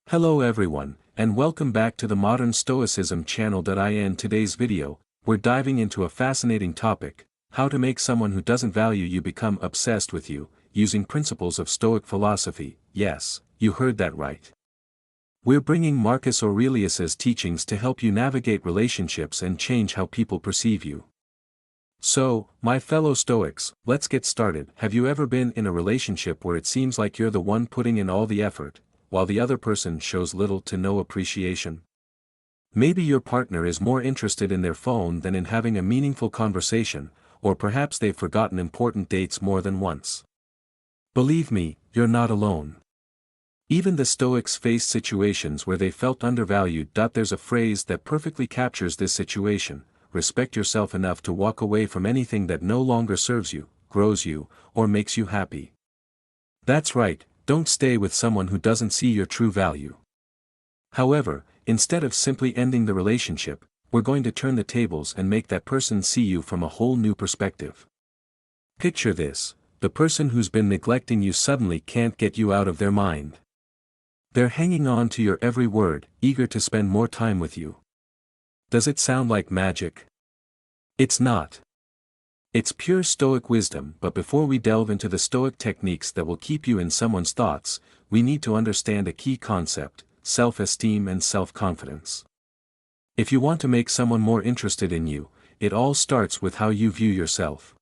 Hello everyone, and welcome back to the Modern Stoicism channel. In today's video, we're diving into a fascinating topic: how to make someone who doesn't value you become obsessed with you, using principles of Stoic philosophy. Yes, you heard that right. We're bringing Marcus Aurelius's teachings to help you navigate relationships and change how people perceive you. So, my fellow Stoics, let's get started. Have you ever been in a relationship where it seems like you're the one putting in all the effort, while the other person shows little to no appreciation? Maybe your partner is more interested in their phone than in having a meaningful conversation, or perhaps they've forgotten important dates more than once. Believe me, you're not alone. Even the Stoics faced situations where they felt undervalued. There's a phrase that perfectly captures this situation: respect yourself enough to walk away from anything that no longer serves you, grows you, or makes you happy. That's right. Don't stay with someone who doesn't see your true value. However, instead of simply ending the relationship, we're going to turn the tables and make that person see you from a whole new perspective. Picture this: the person who's been neglecting you suddenly can't get you out of their mind. They're hanging on to your every word, eager to spend more time with you. Does it sound like magic? It's not. It's pure Stoic wisdom. But before we delve into the Stoic techniques that will keep you in someone's thoughts, we need to understand a key concept: self-esteem and self-confidence. If you want to make someone more interested in you, it all starts with how you view yourself.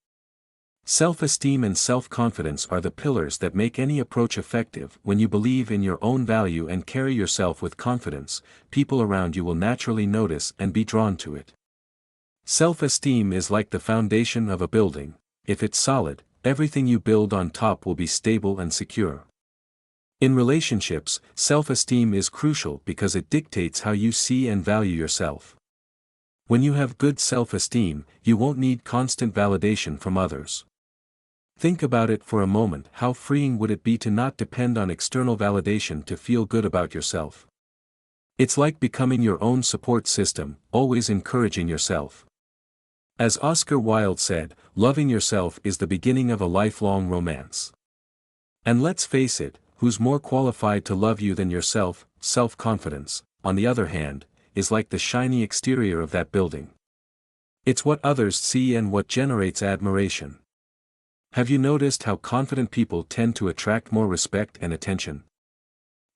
Self-esteem and self-confidence are the pillars that make any approach effective. When you believe in your own value and carry yourself with confidence, people around you will naturally notice and be drawn to it. Self-esteem is like the foundation of a building. If it's solid, everything you build on top will be stable and secure. In relationships, self-esteem is crucial because it dictates how you see and value yourself. When you have good self-esteem, you won't need constant validation from others. Think about it for a moment. How freeing would it be to not depend on external validation to feel good about yourself? It's like becoming your own support system, always encouraging yourself. As Oscar Wilde said, loving yourself is the beginning of a lifelong romance. And let's face it, who's more qualified to love you than yourself? Self-confidence, on the other hand, is like the shiny exterior of that building. It's what others see and what generates admiration. Have you noticed how confident people tend to attract more respect and attention?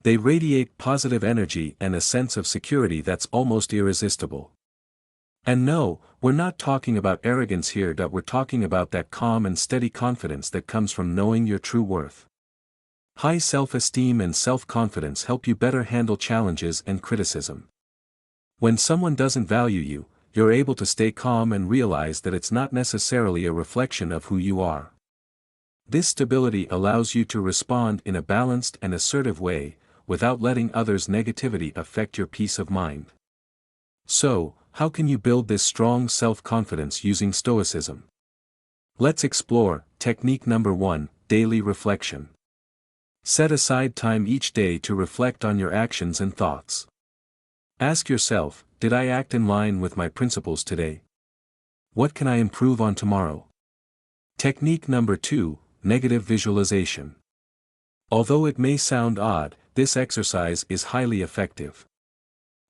They radiate positive energy and a sense of security that's almost irresistible. And no, we're not talking about arrogance here. We're talking about that calm and steady confidence that comes from knowing your true worth. High self-esteem and self-confidence help you better handle challenges and criticism. When someone doesn't value you, you're able to stay calm and realize that it's not necessarily a reflection of who you are. This stability allows you to respond in a balanced and assertive way, without letting others' negativity affect your peace of mind. So, how can you build this strong self-confidence using Stoicism? Let's explore. Technique number 1: daily reflection. Set aside time each day to reflect on your actions and thoughts. Ask yourself, did I act in line with my principles today? What can I improve on tomorrow? Technique number 2: negative visualization. Although it may sound odd, this exercise is highly effective.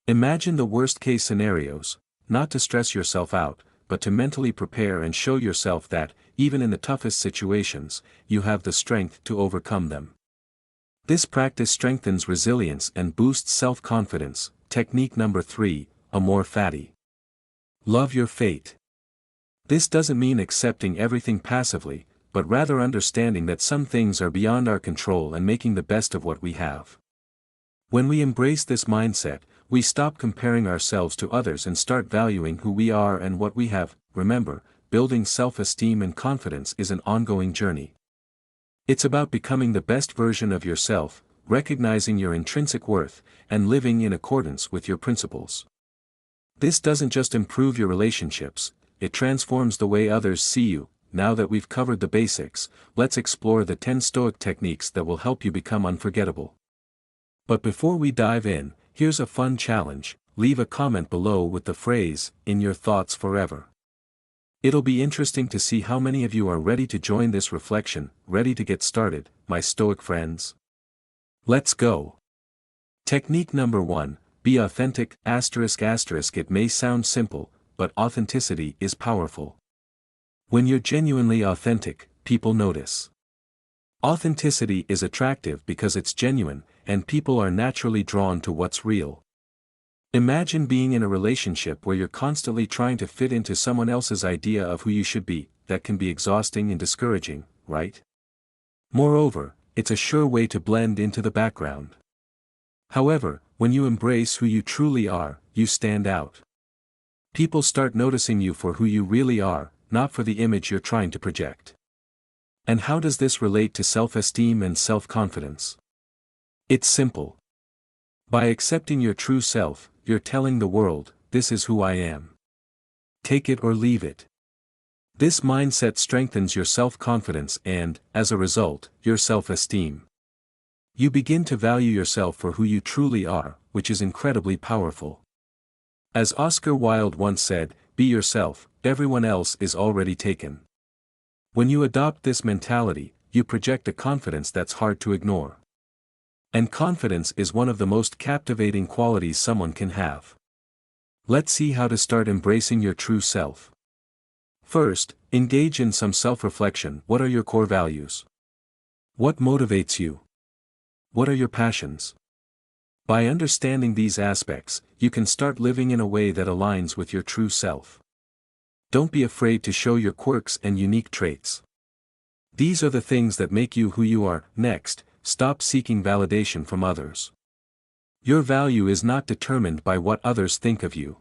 Imagine the worst-case scenarios, not to stress yourself out, but to mentally prepare and show yourself that, even in the toughest situations, you have the strength to overcome them. This practice strengthens resilience and boosts self-confidence. Technique number 3: amor fati. Love your fate. This doesn't mean accepting everything passively, but rather understanding that some things are beyond our control and making the best of what we have. When we embrace this mindset, we stop comparing ourselves to others and start valuing who we are and what we have. Remember, building self-esteem and confidence is an ongoing journey. It's about becoming the best version of yourself, recognizing your intrinsic worth, and living in accordance with your principles. This doesn't just improve your relationships, it transforms the way others see you. Now that we've covered the basics, let's explore the 10 Stoic techniques that will help you become unforgettable. But before we dive in, here's a fun challenge: leave a comment below with the phrase, "in your thoughts forever." It'll be interesting to see how many of you are ready to join this reflection. Ready to get started, my Stoic friends? Let's go. Technique number 1, be authentic, ****. It may sound simple, but authenticity is powerful. When you're genuinely authentic, people notice. Authenticity is attractive because it's genuine, and people are naturally drawn to what's real. Imagine being in a relationship where you're constantly trying to fit into someone else's idea of who you should be. That can be exhausting and discouraging, right? Moreover, it's a sure way to blend into the background. However, when you embrace who you truly are, you stand out. People start noticing you for who you really are, not for the image you're trying to project. And how does this relate to self-esteem and self-confidence? It's simple. By accepting your true self, you're telling the world, this is who I am. Take it or leave it. This mindset strengthens your self-confidence and, as a result, your self-esteem. You begin to value yourself for who you truly are, which is incredibly powerful. As Oscar Wilde once said, be yourself, everyone else is already taken. When you adopt this mentality, you project a confidence that's hard to ignore. And confidence is one of the most captivating qualities someone can have. Let's see how to start embracing your true self. First, engage in some self-reflection. What are your core values? What motivates you? What are your passions? By understanding these aspects, you can start living in a way that aligns with your true self. Don't be afraid to show your quirks and unique traits. These are the things that make you who you are. Next, stop seeking validation from others. Your value is not determined by what others think of you.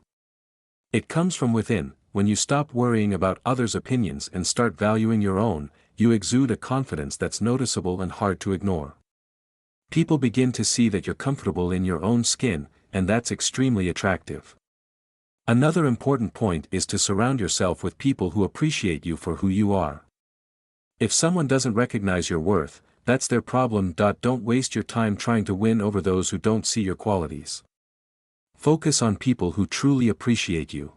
It comes from within. When you stop worrying about others' opinions and start valuing your own, you exude a confidence that's noticeable and hard to ignore. People begin to see that you're comfortable in your own skin, and that's extremely attractive. Another important point is to surround yourself with people who appreciate you for who you are. If someone doesn't recognize your worth, that's their problem. Don't waste your time trying to win over those who don't see your qualities. Focus on people who truly appreciate you.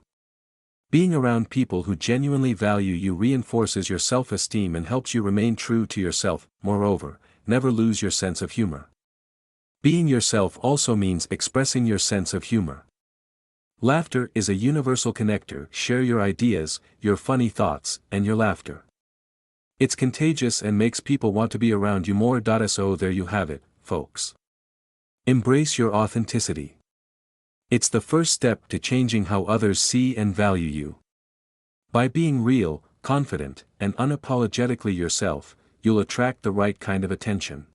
Being around people who genuinely value you reinforces your self-esteem and helps you remain true to yourself. Moreover, never lose your sense of humor. Being yourself also means expressing your sense of humor. Laughter is a universal connector. Share your ideas, your funny thoughts, and your laughter. It's contagious and makes people want to be around you more. So there you have it, folks. Embrace your authenticity. It's the first step to changing how others see and value you. By being real, confident, and unapologetically yourself, you'll attract the right kind of attention.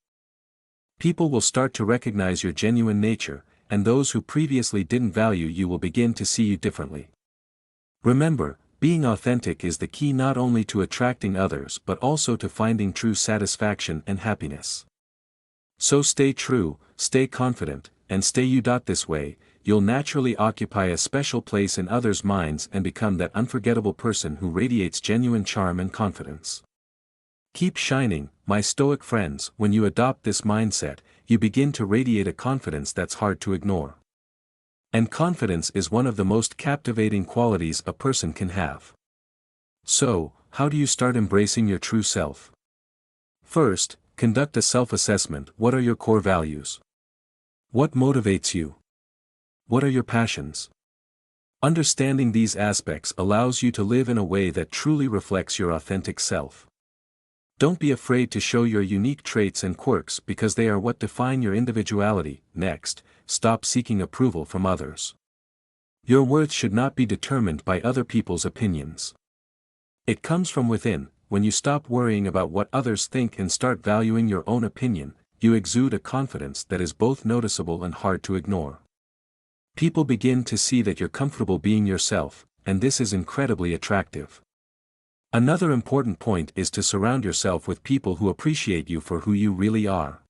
People will start to recognize your genuine nature, and those who previously didn't value you will begin to see you differently. Remember, being authentic is the key not only to attracting others but also to finding true satisfaction and happiness. So stay true, stay confident, and stay you. This way, you'll naturally occupy a special place in others' minds and become that unforgettable person who radiates genuine charm and confidence. Keep shining, my Stoic friends. When you adopt this mindset, you begin to radiate a confidence that's hard to ignore. And confidence is one of the most captivating qualities a person can have. So, how do you start embracing your true self? First, conduct a self-assessment. What are your core values? What motivates you? What are your passions? Understanding these aspects allows you to live in a way that truly reflects your authentic self. Don't be afraid to show your unique traits and quirks because they are what define your individuality. Next, stop seeking approval from others. Your worth should not be determined by other people's opinions. It comes from within. When you stop worrying about what others think and start valuing your own opinion, you exude a confidence that is both noticeable and hard to ignore. People begin to see that you're comfortable being yourself, and this is incredibly attractive. Another important point is to surround yourself with people who appreciate you for who you really are.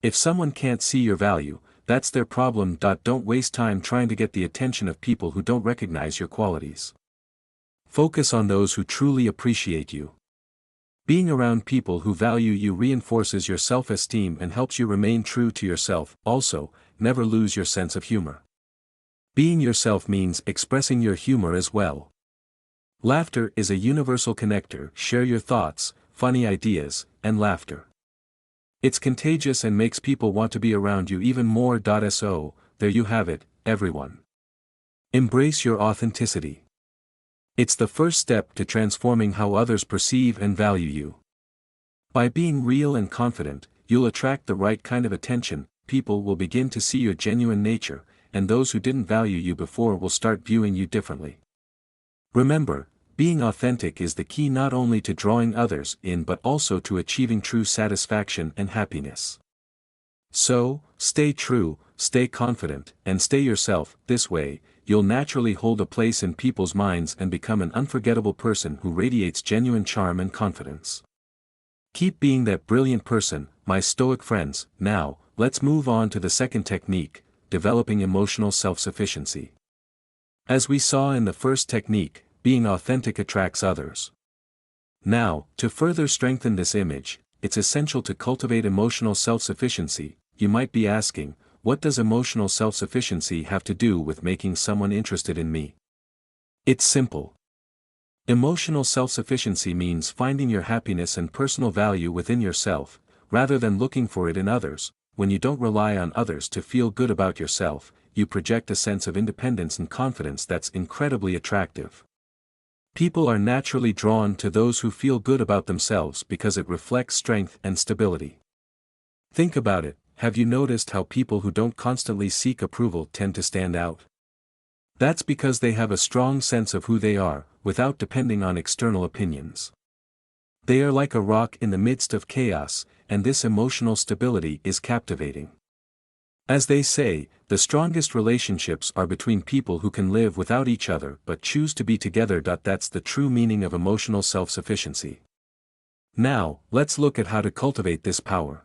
If someone can't see your value, that's their problem. Don't waste time trying to get the attention of people who don't recognize your qualities. Focus on those who truly appreciate you. Being around people who value you reinforces your self-esteem and helps you remain true to yourself. Also, never lose your sense of humor. Being yourself means expressing your humor as well. Laughter is a universal connector. Share your thoughts, funny ideas, and laughter. It's contagious and makes people want to be around you even more. So, there you have it, everyone. Embrace your authenticity. It's the first step to transforming how others perceive and value you. By being real and confident, you'll attract the right kind of attention, people will begin to see your genuine nature, and those who didn't value you before will start viewing you differently. Remember, being authentic is the key not only to drawing others in but also to achieving true satisfaction and happiness. So, stay true, stay confident, and stay yourself. This way, you'll naturally hold a place in people's minds and become an unforgettable person who radiates genuine charm and confidence. Keep being that brilliant person, my Stoic friends. Now, let's move on to the second technique, developing emotional self-sufficiency. As we saw in the first technique, being authentic attracts others. Now, to further strengthen this image, it's essential to cultivate emotional self-sufficiency. You might be asking, what does emotional self-sufficiency have to do with making someone interested in me? It's simple. Emotional self-sufficiency means finding your happiness and personal value within yourself, rather than looking for it in others. When you don't rely on others to feel good about yourself, you project a sense of independence and confidence that's incredibly attractive. People are naturally drawn to those who feel good about themselves because it reflects strength and stability. Think about it, have you noticed how people who don't constantly seek approval tend to stand out? That's because they have a strong sense of who they are, without depending on external opinions. They are like a rock in the midst of chaos, and this emotional stability is captivating. As they say, the strongest relationships are between people who can live without each other but choose to be together. That's the true meaning of emotional self-sufficiency. Now, let's look at how to cultivate this power.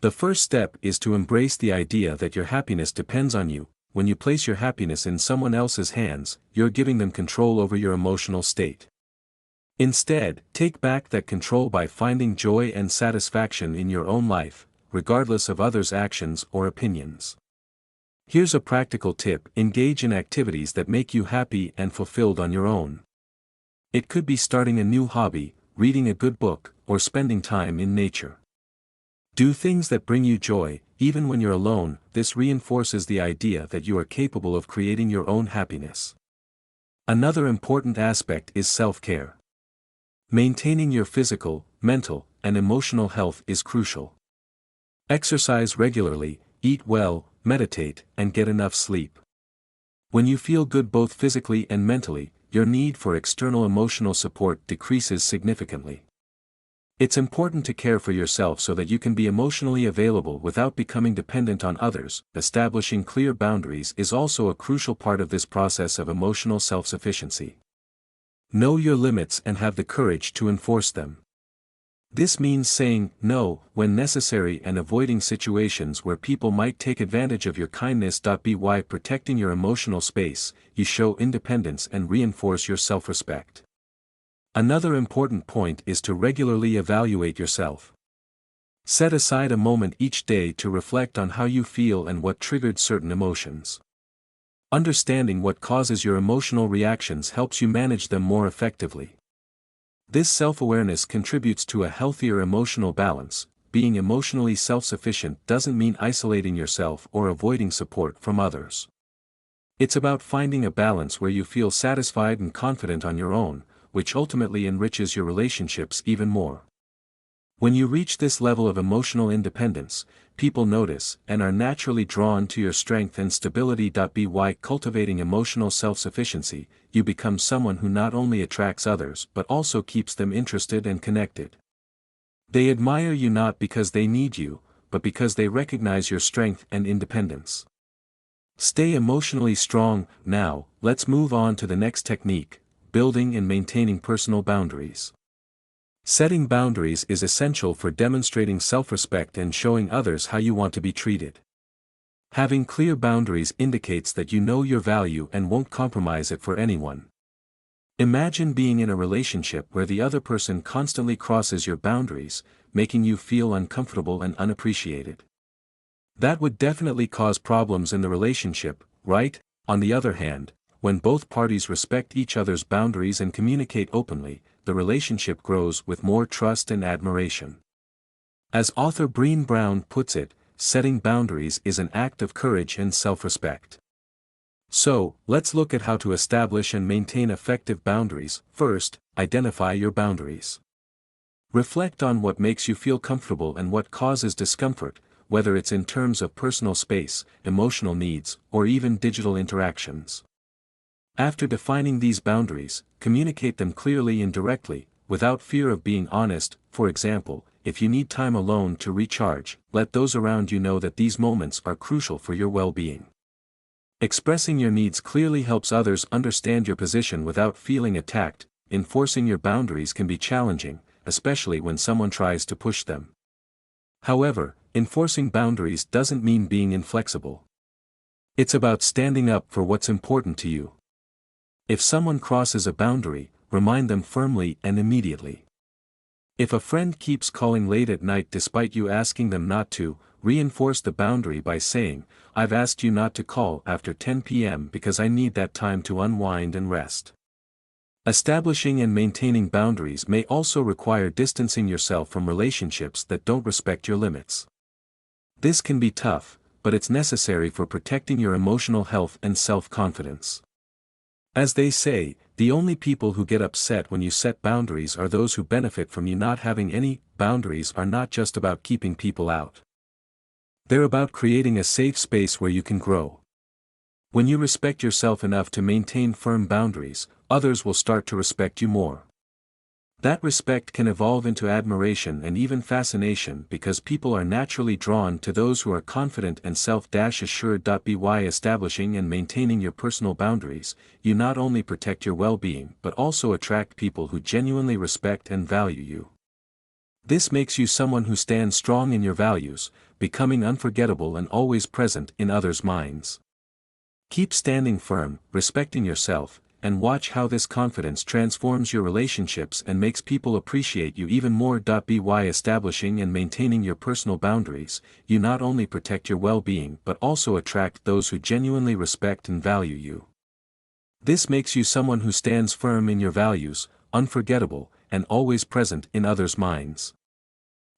The first step is to embrace the idea that your happiness depends on you. When you place your happiness in someone else's hands, you're giving them control over your emotional state. Instead, take back that control by finding joy and satisfaction in your own life, regardless of others' actions or opinions. Here's a practical tip: engage in activities that make you happy and fulfilled on your own. It could be starting a new hobby, reading a good book, or spending time in nature. Do things that bring you joy, even when you're alone. This reinforces the idea that you are capable of creating your own happiness. Another important aspect is self-care. Maintaining your physical, mental, and emotional health is crucial. Exercise regularly, eat well, meditate, and get enough sleep. When you feel good both physically and mentally, your need for external emotional support decreases significantly. It's important to care for yourself so that you can be emotionally available without becoming dependent on others. Establishing clear boundaries is also a crucial part of this process of emotional self-sufficiency. Know your limits and have the courage to enforce them. This means saying no when necessary and avoiding situations where people might take advantage of your kindness. By protecting your emotional space, you show independence and reinforce your self-respect. Another important point is to regularly evaluate yourself. Set aside a moment each day to reflect on how you feel and what triggered certain emotions. Understanding what causes your emotional reactions helps you manage them more effectively. This self-awareness contributes to a healthier emotional balance. Being emotionally self-sufficient doesn't mean isolating yourself or avoiding support from others. It's about finding a balance where you feel satisfied and confident on your own, which ultimately enriches your relationships even more. When you reach this level of emotional independence, people notice and are naturally drawn to your strength and stability. By cultivating emotional self-sufficiency, you become someone who not only attracts others but also keeps them interested and connected. They admire you not because they need you, but because they recognize your strength and independence. Stay emotionally strong. Now, let's move on to the next technique: building and maintaining personal boundaries. Setting boundaries is essential for demonstrating self-respect and showing others how you want to be treated. Having clear boundaries indicates that you know your value and won't compromise it for anyone. Imagine being in a relationship where the other person constantly crosses your boundaries, making you feel uncomfortable and unappreciated. That would definitely cause problems in the relationship, right? On the other hand, when both parties respect each other's boundaries and communicate openly, the relationship grows with more trust and admiration. As author Brené Brown puts it, setting boundaries is an act of courage and self-respect. So, let's look at how to establish and maintain effective boundaries. First, identify your boundaries. Reflect on what makes you feel comfortable and what causes discomfort, whether it's in terms of personal space, emotional needs, or even digital interactions. After defining these boundaries, communicate them clearly and directly, without fear of being honest. For example, if you need time alone to recharge, let those around you know that these moments are crucial for your well-being. Expressing your needs clearly helps others understand your position without feeling attacked. Enforcing your boundaries can be challenging, especially when someone tries to push them. However, enforcing boundaries doesn't mean being inflexible. It's about standing up for what's important to you. If someone crosses a boundary, remind them firmly and immediately. If a friend keeps calling late at night despite you asking them not to, reinforce the boundary by saying, "I've asked you not to call after 10 p.m. because I need that time to unwind and rest." Establishing and maintaining boundaries may also require distancing yourself from relationships that don't respect your limits. This can be tough, but it's necessary for protecting your emotional health and self-confidence. As they say, the only people who get upset when you set boundaries are those who benefit from you not having any. Boundaries are not just about keeping people out. They're about creating a safe space where you can grow. When you respect yourself enough to maintain firm boundaries, others will start to respect you more. That respect can evolve into admiration and even fascination because people are naturally drawn to those who are confident and self-assured. By establishing and maintaining your personal boundaries, you not only protect your well-being but also attract people who genuinely respect and value you. This makes you someone who stands strong in your values, becoming unforgettable and always present in others' minds. Keep standing firm, respecting yourself, and watch how this confidence transforms your relationships and makes people appreciate you even more. By establishing and maintaining your personal boundaries, you not only protect your well-being but also attract those who genuinely respect and value you. This makes you someone who stands firm in your values, unforgettable, and always present in others' minds.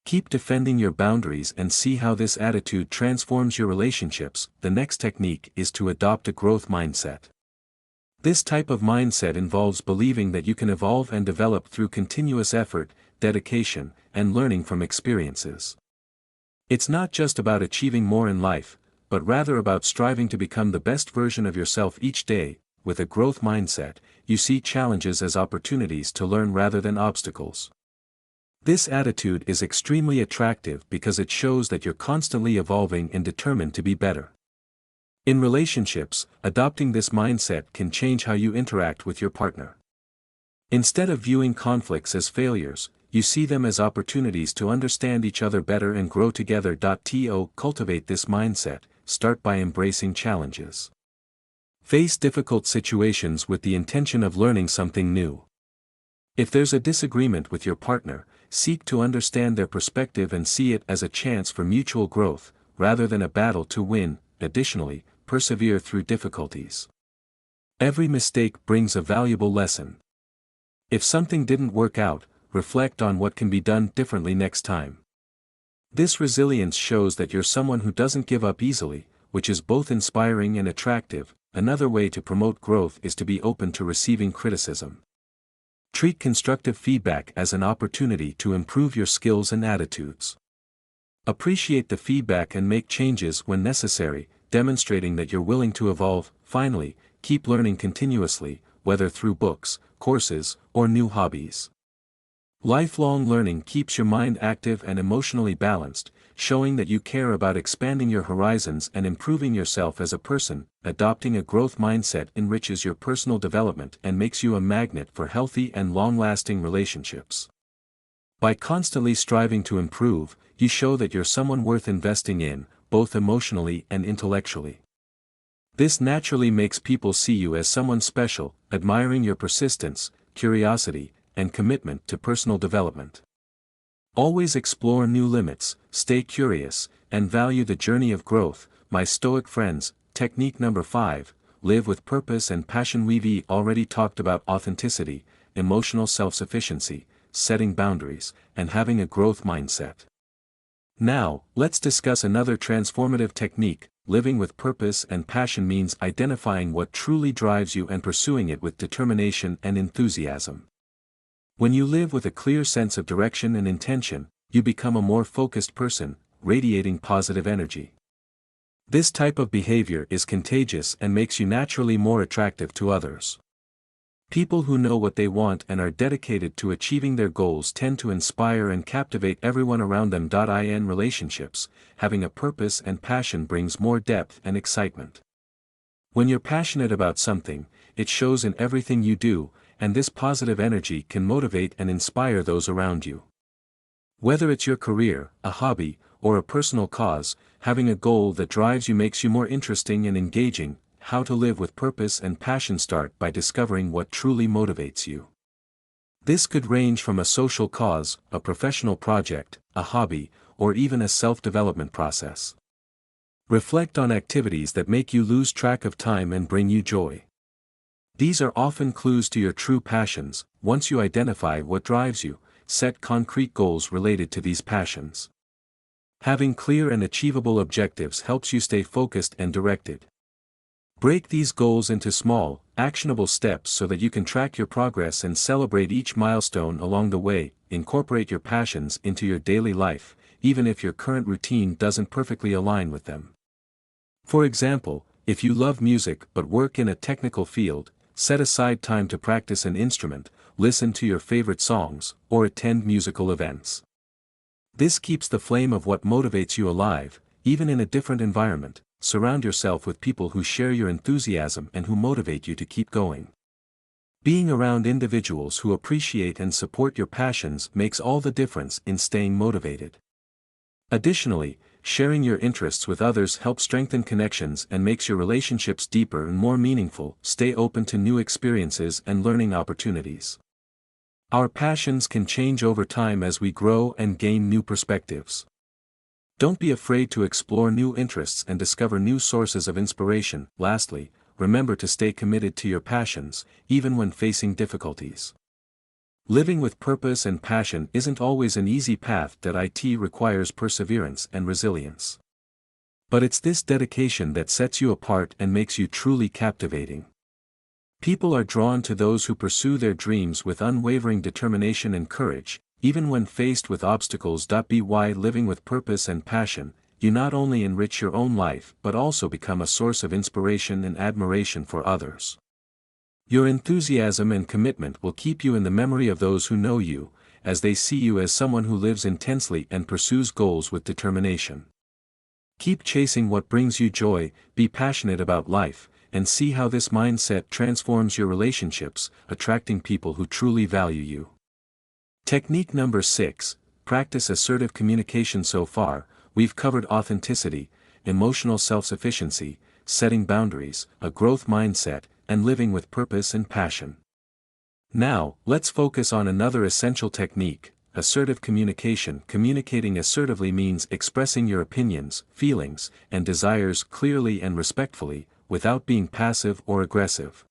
Keep defending your boundaries and see how this attitude transforms your relationships. The next technique is to adopt a growth mindset. This type of mindset involves believing that you can evolve and develop through continuous effort, dedication, and learning from experiences. It's not just about achieving more in life, but rather about striving to become the best version of yourself each day. With a growth mindset, you see challenges as opportunities to learn rather than obstacles. This attitude is extremely attractive because it shows that you're constantly evolving and determined to be better. In relationships, adopting this mindset can change how you interact with your partner. Instead of viewing conflicts as failures, you see them as opportunities to understand each other better and grow together. To cultivate this mindset, start by embracing challenges. Face difficult situations with the intention of learning something new. If there's a disagreement with your partner, seek to understand their perspective and see it as a chance for mutual growth, rather than a battle to win. Additionally, persevere through difficulties. Every mistake brings a valuable lesson. If something didn't work out, reflect on what can be done differently next time. This resilience shows that you're someone who doesn't give up easily, which is both inspiring and attractive. Another way to promote growth is to be open to receiving criticism. Treat constructive feedback as an opportunity to improve your skills and attitudes. Appreciate the feedback and make changes when necessary, demonstrating that you're willing to evolve. Finally, keep learning continuously, whether through books, courses, or new hobbies. Lifelong learning keeps your mind active and emotionally balanced, showing that you care about expanding your horizons and improving yourself as a person. Adopting a growth mindset enriches your personal development and makes you a magnet for healthy and long-lasting relationships. By constantly striving to improve, you show that you're someone worth investing in, both emotionally and intellectually. This naturally makes people see you as someone special, admiring your persistence, curiosity, and commitment to personal development. Always explore new limits, stay curious, and value the journey of growth. My Stoic friends. Technique number 5, live with purpose and passion. We've already talked about authenticity, emotional self-sufficiency, setting boundaries, and having a growth mindset. Now, let's discuss another transformative technique. Living with purpose and passion means identifying what truly drives you and pursuing it with determination and enthusiasm. When you live with a clear sense of direction and intention, you become a more focused person, radiating positive energy. This type of behavior is contagious and makes you naturally more attractive to others. People who know what they want and are dedicated to achieving their goals tend to inspire and captivate everyone around them. In relationships, having a purpose and passion brings more depth and excitement. When you're passionate about something, it shows in everything you do, and this positive energy can motivate and inspire those around you. Whether it's your career, a hobby, or a personal cause, having a goal that drives you makes you more interesting and engaging. How to live with purpose and passion. Start by discovering what truly motivates you. This could range from a social cause, a professional project, a hobby, or even a self-development process. Reflect on activities that make you lose track of time and bring you joy. These are often clues to your true passions. Once you identify what drives you, set concrete goals related to these passions. Having clear and achievable objectives helps you stay focused and directed. Break these goals into small, actionable steps so that you can track your progress and celebrate each milestone along the way. Incorporate your passions into your daily life, even if your current routine doesn't perfectly align with them. For example, if you love music but work in a technical field, set aside time to practice an instrument, listen to your favorite songs, or attend musical events. This keeps the flame of what motivates you alive, even in a different environment. Surround yourself with people who share your enthusiasm and who motivate you to keep going. Being around individuals who appreciate and support your passions makes all the difference in staying motivated. Additionally, sharing your interests with others helps strengthen connections and makes your relationships deeper and more meaningful. Stay open to new experiences and learning opportunities. Our passions can change over time as we grow and gain new perspectives. Don't be afraid to explore new interests and discover new sources of inspiration. Lastly, remember to stay committed to your passions, even when facing difficulties. Living with purpose and passion isn't always an easy path. It requires perseverance and resilience. But it's this dedication that sets you apart and makes you truly captivating. People are drawn to those who pursue their dreams with unwavering determination and courage, even when faced with obstacles. By living with purpose and passion, you not only enrich your own life but also become a source of inspiration and admiration for others. Your enthusiasm and commitment will keep you in the memory of those who know you, as they see you as someone who lives intensely and pursues goals with determination. Keep chasing what brings you joy, be passionate about life, and see how this mindset transforms your relationships, attracting people who truly value you. Technique number 6, practice assertive communication. So far, we've covered authenticity, emotional self-sufficiency, setting boundaries, a growth mindset, and living with purpose and passion. Now, let's focus on another essential technique, assertive communication. Communicating assertively means expressing your opinions, feelings, and desires clearly and respectfully, without being passive or aggressive.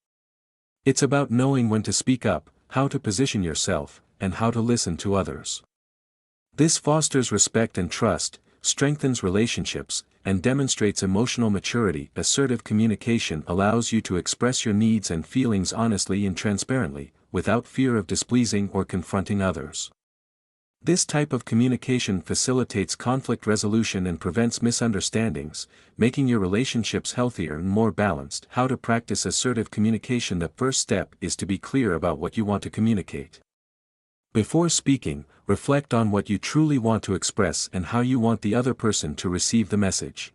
It's about knowing when to speak up, how to position yourself, and how to listen to others. This fosters respect and trust, strengthens relationships, and demonstrates emotional maturity. Assertive communication allows you to express your needs and feelings honestly and transparently, without fear of displeasing or confronting others. This type of communication facilitates conflict resolution and prevents misunderstandings, making your relationships healthier and more balanced. How to practice assertive communication. The first step is to be clear about what you want to communicate. Before speaking, reflect on what you truly want to express and how you want the other person to receive the message.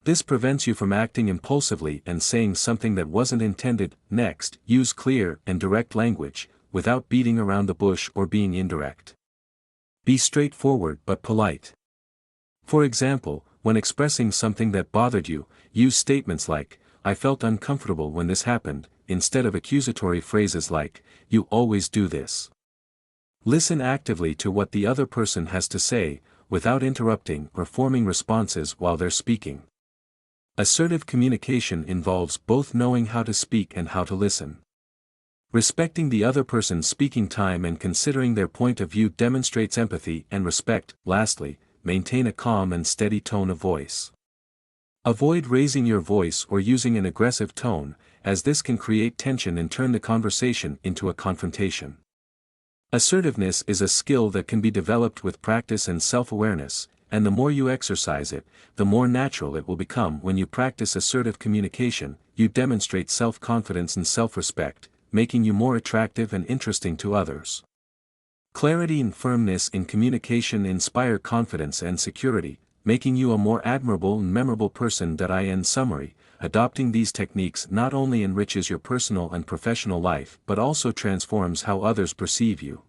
This prevents you from acting impulsively and saying something that wasn't intended. Next, use clear and direct language, without beating around the bush or being indirect. Be straightforward but polite. For example, when expressing something that bothered you, use statements like, "I felt uncomfortable when this happened," instead of accusatory phrases like, "You always do this." Listen actively to what the other person has to say, without interrupting or forming responses while they're speaking. Assertive communication involves both knowing how to speak and how to listen. Respecting the other person's speaking time and considering their point of view demonstrates empathy and respect. Lastly, maintain a calm and steady tone of voice. Avoid raising your voice or using an aggressive tone, as this can create tension and turn the conversation into a confrontation. Assertiveness is a skill that can be developed with practice and self-awareness, and the more you exercise it, the more natural it will become. When you practice assertive communication, you demonstrate self-confidence and self-respect, making you more attractive and interesting to others. Clarity and firmness in communication inspire confidence and security, making you a more admirable and memorable person. In summary, adopting these techniques not only enriches your personal and professional life but also transforms how others perceive you.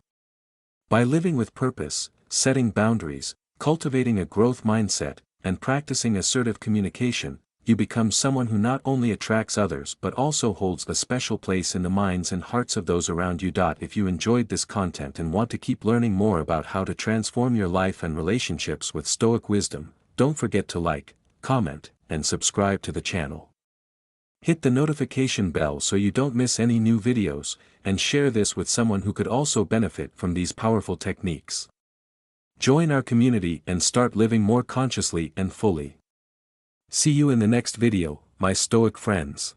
By living with purpose, setting boundaries, cultivating a growth mindset, and practicing assertive communication, you become someone who not only attracts others but also holds a special place in the minds and hearts of those around you. If you enjoyed this content and want to keep learning more about how to transform your life and relationships with Stoic wisdom, don't forget to like, comment, and subscribe to the channel. Hit the notification bell so you don't miss any new videos, and share this with someone who could also benefit from these powerful techniques. Join our community and start living more consciously and fully. See you in the next video, my Stoic friends.